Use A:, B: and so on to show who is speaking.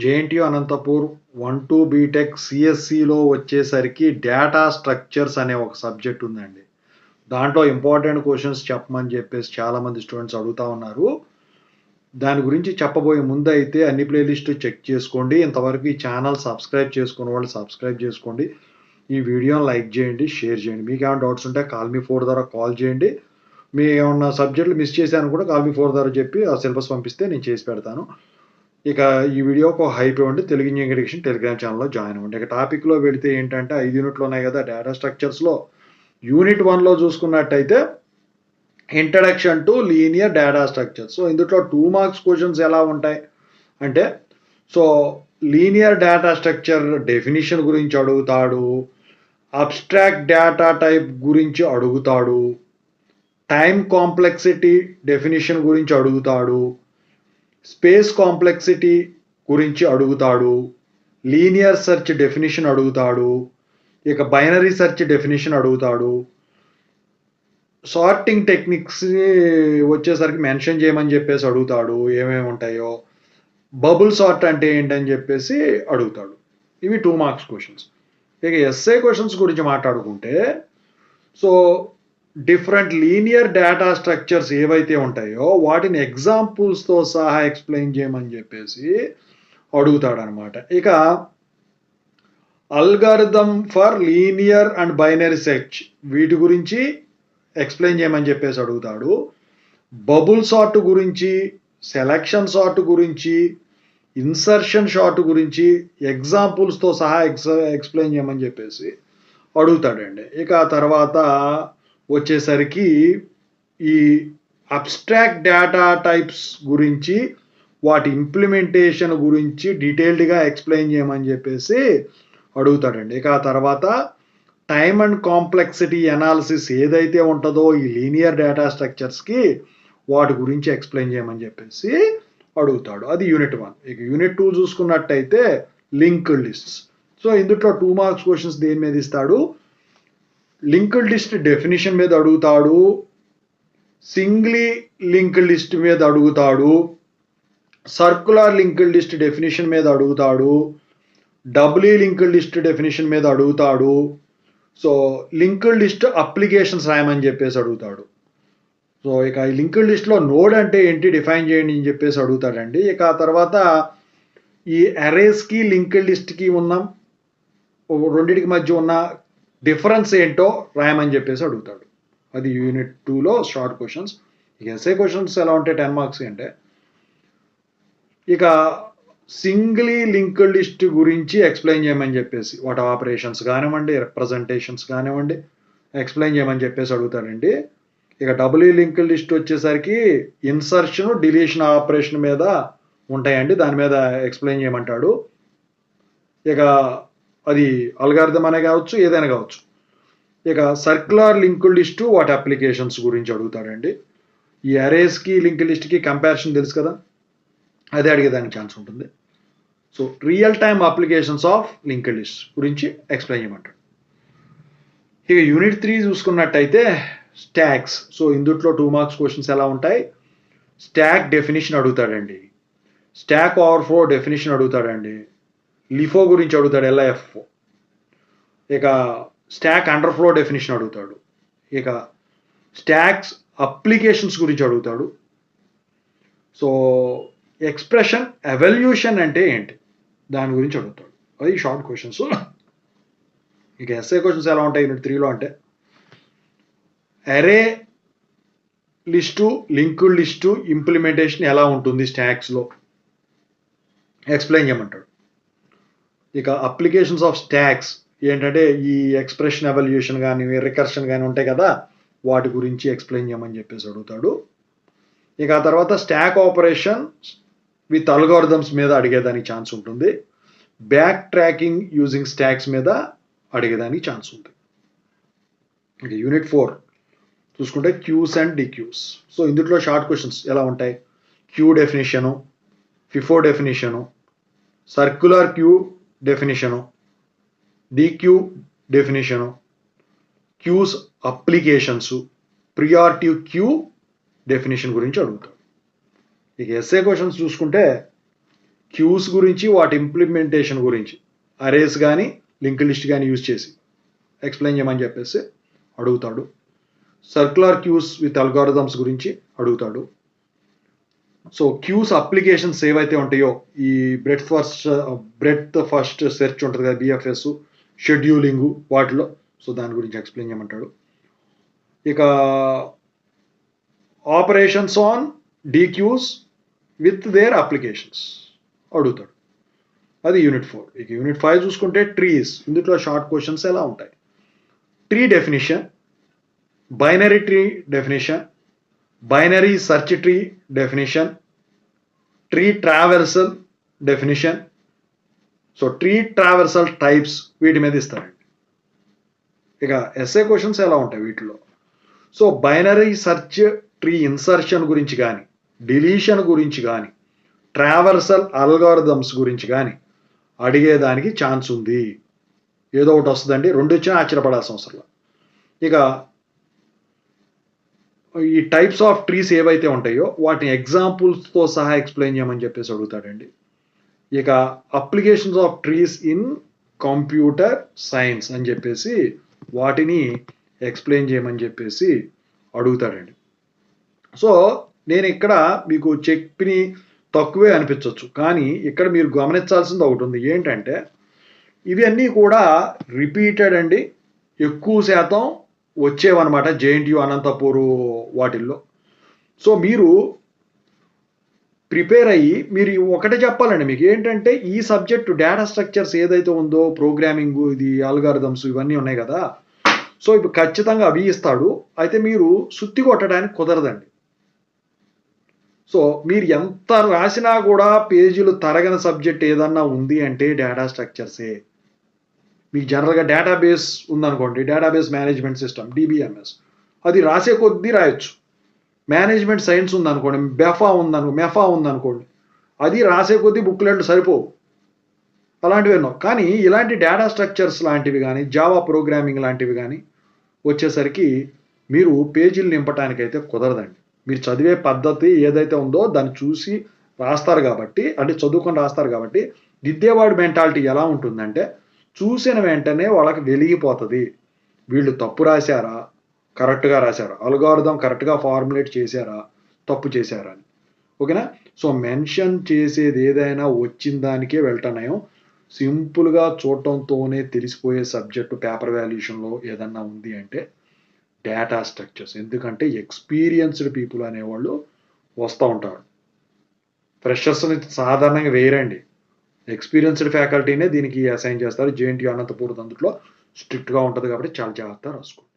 A: JNTU Anantapur 1-2 BTech సిఎస్సిలో వచ్చేసరికి data structures అనే ఒక సబ్జెక్ట్ ఉందండి. దాంట్లో ఇంపార్టెంట్ క్వెషన్స్ చెప్పమని చెప్పేసి చాలామంది స్టూడెంట్స్ అడుగుతా ఉన్నారు. దాని గురించి చెప్పబోయే ముందు అయితే అన్ని ప్లేలిస్టు చెక్ చేసుకోండి. ఇంతవరకు ఈ ఛానల్ సబ్స్క్రైబ్ చేసుకున్న వాళ్ళు సబ్స్క్రైబ్ చేసుకోండి. ఈ వీడియోని లైక్ చేయండి, షేర్ చేయండి. మీకు ఏమైనా డౌట్స్ ఉంటే కాల్ మీ 4 ద్వారా కాల్ చేయండి. మీ ఏమన్నా సబ్జెక్టులు మిస్ చేశాను కూడా కాల్ మీ 4 ద్వారా చెప్పి ఆ సిలబస్ పంపిస్తే నేను చేసి పెడతాను. ఇక ఈ వీడియోకి ఒక హైప్ ఇవ్వండి. తెలుగు ఇంజనీరింగ్ ఎడ్యుకేషన్ టెలిగ్రామ్ ఛానల్‌లో జాయిన్ అవ్వండి. ఇక టాపిక్‌లో వెళితే ఏంటంటే 5 యూనిట్లు ఉన్నాయి కదా! డేటా స్ట్రక్చర్స్‌లో యూనిట్ 1లో చూసుకున్నట్టయితే introduction to linear data structure. So ఇందులో 2 మార్క్స్ క్వెషన్స్ ఎలా ఉంటాయి అంటే so linear data structure definition గురించి అడుగుతాడు. అబ్స్ట్రాక్ట్ డేటా టైప్ గురించి అడుగుతాడు. టైం కాంప్లెక్సిటీ డెఫినిషన్ గురించి అడుగుతాడు. స్పేస్ కాంప్లెక్సిటీ గురించి అడుగుతాడు. లీనియర్ సెర్చ్ డెఫినిషన్ అడుగుతాడు. ఇక బైనరీ సెర్చ్ డెఫినిషన్ అడుగుతాడు. సార్టింగ్ టెక్నిక్స్ వచ్చేసరికి మెన్షన్ చేయమని చెప్పేసి అడుగుతాడు. ఏమేమి ఉంటాయో. బబుల్ సార్ట్ అంటే ఏంటని చెప్పేసి అడుగుతాడు. ఇవి 2 మార్క్స్ క్వెషన్స్. ఇక ఎస్ఏ క్వెషన్స్ గురించి మాట్లాడుకుంటే so different linear data structures ఏవైతే ఉంటాయో వాటిని ఎగ్జాంపుల్స్తో సహా ఎక్స్ప్లెయిన్ చేయమని చెప్పేసి అడుగుతాడనమాట. ఇక algorithm for linear and binary search వీటి గురించి ఎక్స్ప్లెయిన్ చేయమని చెప్పేసి అడుగుతాడు. బబుల్ సార్ట్ గురించి, సెలక్షన్ సార్ట్ గురించి, ఇన్సర్షన్ షార్ట్ గురించి ఎగ్జాంపుల్స్తో సహా ఎక్స్ప్లెయిన్ చేయమని చెప్పేసి అడుగుతాడండి. ఇక ఆ తర్వాత వచ్చేసరికి ఈ అబ్స్ట్రాక్ట్ డేటా టైప్స్ గురించి వాటి ఇంప్లిమెంటేషన్ గురించి డీటెయిల్డ్గా ఎక్స్ప్లెయిన్ చేయమని చెప్పేసి అడుగుతాడండి. ఇక ఆ తర్వాత టైమ్ అండ్ కాంప్లెక్సిటీ అనాలిసిస్ ఏదైతే ఉంటుందో ఈ లీనియర్ డేటా స్ట్రక్చర్స్కి వాటి గురించి ఎక్స్ప్లెయిన్ చేయమని చెప్పేసి అడుగుతాడు. అది యూనిట్ 1. ఇక యూనిట్ 2 చూసుకున్నట్టయితే లింక్డ్ లిస్ట్స్. సో ఇందులో 2 మార్క్స్ క్వెషన్స్ దేని మీద ఇస్తాడు? లింక్డ్ లిస్ట్ డెఫినిషన్ మీద అడుగుతాడు. సింగ్లీ లింక్డ్ లిస్ట్ మీద అడుగుతాడు. సర్కులర్ లింక్డ్ లిస్ట్ డెఫినిషన్ మీద అడుగుతాడు. డబ్లీ లింక్డ్ లిస్ట్ డెఫినిషన్ మీద అడుగుతాడు. సో లింక్డ్ లిస్ట్ అప్లికేషన్స్ రాయమని చెప్పేసి అడుగుతాడు. సో ఇక ఈ లింక్డ్ లిస్ట్లో నోడ్ అంటే ఏంటి డిఫైన్ చేయండి అని చెప్పేసి అడుగుతాడండి. ఇక ఆ తర్వాత ఈ అరేస్కి లింక్డ్ లిస్ట్కి ఉన్న రెండింటికి మధ్య ఉన్న డిఫరెన్స్ ఏంటో రాయమని చెప్పేసి అడుగుతాడు. అది యూనిట్ 2లో షార్ట్ క్వశ్చన్స్. ఇక ఎస్ఏ క్వశ్చన్స్ ఎలా ఉంటాయి 10 మార్క్స్ అంటే ఇక సింగిలీ లింక్డ్ లిస్ట్ గురించి ఎక్స్ప్లెయిన్ చేయమని చెప్పేసి వాటి ఆపరేషన్స్ కానివ్వండి, రిప్రజెంటేషన్స్ కానివ్వండి ఎక్స్ప్లెయిన్ చేయమని చెప్పేసి అడుగుతాడండి. ఇక డబుల్ లింక్డ్ లిస్ట్ వచ్చేసరికి ఇన్సర్షన్, డిలీషన్ ఆపరేషన్ మీద ఉంటాయండి. దాని మీద ఎక్స్ప్లెయిన్ చేయమంటాడు. ఇక అది అల్గారిథం అనే కావచ్చు, ఏదైనా కావచ్చు. ఇక సర్క్యులర్ లింక్డ్ లిస్టు వాటి అప్లికేషన్స్ గురించి అడుగుతాడండి. ఈ అరేస్కి లింక్డ్ లిస్ట్కి కంపారిజన్ తెలుసు కదా, అదే అడిగేదానికి ఛాన్స్ ఉంటుంది. So real time applications of linked list గురించి ఎక్స్ప్లెయిన్ చేయమంటాడు. ఇక యూనిట్ 3 చూసుకున్నట్టయితే స్టాక్స్. సో ఇందుట్లో 2 మార్క్స్ క్వశ్చన్స్ ఎలా ఉంటాయి? స్టాక్ డెఫినిషన్ అడుగుతాడండి. స్టాక్ ఓవర్ఫ్లో డెఫినిషన్ అడుగుతాడండి. లిఫో గురించి అడుగుతాడు, ఎల్ఐఎఫ్ఓ. ఇక స్టాక్ అండర్ఫ్లో డెఫినిషన్ అడుగుతాడు. ఇక స్టాక్స్ అప్లికేషన్స్ గురించి అడుగుతాడు. సో ఎక్స్ప్రెషన్ ఎవల్యూషన్ అంటే ఏంటి దాని గురించి అడుగుతాడు. అది షార్ట్ క్వశ్చన్స్. ఇక ఎస్ఏ క్వశ్చన్స్ ఎలా ఉంటాయి యూనిట్ 3లో అంటే అరే లిస్టు, లింక్డ్ లిస్టు ఇంప్లిమెంటేషన్ ఎలా ఉంటుంది స్టాక్స్లో ఎక్స్ప్లెయిన్ చేయమంటాడు. ఇక అప్లికేషన్స్ ఆఫ్ స్టాక్స్ ఏంటంటే ఈ ఎక్స్ప్రెషన్ ఎవల్యూషన్ కానీ రికర్షన్ కానీ ఉంటాయి కదా, వాటి గురించి ఎక్స్ప్లెయిన్ చేయమని చెప్పేసి అడుగుతాడు. ఇక ఆ తర్వాత స్టాక్ ఆపరేషన్ విత్ అల్గారిథమ్స్ మీద అడిగేదానికి ఛాన్స్ ఉంటుంది. బ్యాక్ ట్రాకింగ్ యూజింగ్ స్టాక్స్ మీద అడిగేదానికి ఛాన్స్ ఉంది. ఇక యూనిట్ 4 చూసుకుంటే క్యూస్ అండ్ డిక్యూస్. సో ఇందులో షార్ట్ క్వశ్చన్స్ ఎలా ఉంటాయి? Queue definition, FIFO definition, circular queue definition, dequeue definition, queues applications, priority queue definition గురించి అడుగుతాడు. ఇక ఎస్ఏ క్వశ్చన్స్ చూసుకుంటే క్యూస్ గురించి వాటి ఇంప్లిమెంటేషన్ గురించి అరేస్ కానీ లింక్ లిస్ట్ కానీ యూజ్ చేసి ఎక్స్ప్లెయిన్ చేయమని చెప్పేసి అడుగుతాడు. సర్క్యులర్ క్యూస్ విత్ అల్గారిథమ్స్ గురించి అడుగుతాడు. సో క్యూస్ అప్లికేషన్స్ ఏవైతే ఉంటాయో ఈ బ్రెడ్త్ ఫస్ట్ సెర్చ్ ఉంటుంది కదా, బిఎఫ్ఎస్, షెడ్యూలింగ్, వాటిలో సో దాని గురించి ఎక్స్ప్లెయిన్ చేయమంటాడు. ఇక operations on dequeues with their applications అడుగుతాడు. అది యూనిట్ 4. ఇక యూనిట్ 5 చూసుకుంటే ట్రీస్. ఇందులో షార్ట్ క్వశ్చన్స్ ఎలా ఉంటాయి? Tree definition, binary tree definition, binary search tree definition, tree traversal definition. So tree traversal types వీటి మీద ఇస్తారండి. ఇక ఎస్ఏ క్వశ్చన్స్ ఎలా ఉంటాయి వీటిలో? So binary search tree insertion గురించి కానీ, డిలీషన్ గురించి కానీ, ట్రావర్సల్ అల్గారిథమ్స్ గురించి కానీ అడిగేదానికి ఛాన్స్ ఉంది. ఏదో ఒకటి వస్తుందండి, 2 వచ్చినా ఆశ్చర్యపడాల్సిన అవసరం. ఇక ఈ టైప్స్ ఆఫ్ ట్రీస్ ఏవైతే ఉంటాయో వాటిని ఎగ్జాంపుల్స్తో సహా ఎక్స్ప్లెయిన్ చేయమని చెప్పేసి అడుగుతాడండి. ఇక applications of trees in computer science అని చెప్పేసి వాటిని ఎక్స్ప్లెయిన్ చేయమని చెప్పేసి అడుగుతాడండి. సో నేను ఇక్కడ మీకు చెప్పిన తక్కువే అనిపించవచ్చు, కానీ ఇక్కడ మీరు గమనించాల్సింది ఒకటి ఉంది. ఏంటంటే ఇవన్నీ కూడా రిపీటెడ్ అండి, ఎక్కువ శాతం వచ్చేవన్నమాట జేఎన్టీయూ, అనంతపూర్ వాటిల్లో. సో మీరు ప్రిపేర్ అయ్యి మీరు ఒకటే చెప్పాలండి మీకు ఏంటంటే ఈ సబ్జెక్టు డేటా స్ట్రక్చర్స్ ఏదైతే ఉందో, ప్రోగ్రామింగ్, ఇది అల్గారిథమ్స్ ఇవన్నీ ఉన్నాయి కదా, సో ఇప్పుడు ఖచ్చితంగా అవి ఇస్తాడు. అయితే మీరు సుత్తి కొట్టడానికి కుదరదండి. సో మీరు ఎంత రాసినా కూడా పేజీలు తరగని సబ్జెక్ట్ ఏదన్నా ఉంది అంటే డేటా స్ట్రక్చర్సే. మీకు జనరల్గా డేటాబేస్ ఉందనుకోండి, డేటాబేస్ మేనేజ్మెంట్ సిస్టమ్, డిబిఎంఎస్, అది రాసే కొద్దీ రాయొచ్చు. మేనేజ్మెంట్ సైన్స్ ఉందనుకోండి, మెఫా ఉందనుకోండి, అది రాసే కొద్దీ బుక్లెట్లు సరిపోవు, అలాంటివి ఎన్నో. కానీ ఇలాంటి డేటా స్ట్రక్చర్స్ లాంటివి కానీ, జావా ప్రోగ్రామింగ్ లాంటివి కానీ వచ్చేసరికి మీరు పేజీలు నింపటానికైతే కుదరదండి. మీరు చదివే పద్ధతి ఏదైతే ఉందో దాన్ని చూసి రాస్తారు కాబట్టి, అంటే చదువుకొని రాస్తారు కాబట్టి, దిద్దేవాడి మెంటాలిటీ ఎలా ఉంటుందంటే చూసిన వెంటనే వాళ్ళకి వెలిగిపోతుంది, వీళ్ళు తప్పు రాశారా, కరెక్ట్గా రాశారా, అల్గారిథం కరెక్ట్గా ఫార్ములేట్ చేశారా, తప్పు చేశారా అని. ఓకేనా? సో మెన్షన్ చేసేది ఏదైనా వచ్చిన దానికే వెళ్ళటనయం. సింపుల్గా చూడటంతోనే తెలిసిపోయే సబ్జెక్టు పేపర్ వాల్యుయేషన్లో ఏదన్నా ఉంది అంటే డేటా స్ట్రక్చర్స్. ఎందుకంటే ఎక్స్పీరియన్స్డ్ పీపుల్ అనేవాళ్ళు వస్తూ ఉంటారు. ఫ్రెషర్స్ని సాధారణంగా వేయరండి, ఎక్స్పీరియన్స్డ్ ఫ్యాకల్టీనే దీనికి అసైన్ చేస్తారు. జేఎన్టీయూ అనంతపూర్ అందులో స్ట్రిక్ట్గా ఉంటుంది కాబట్టి చాలా జాగ్రత్తగా రాసుకోండి.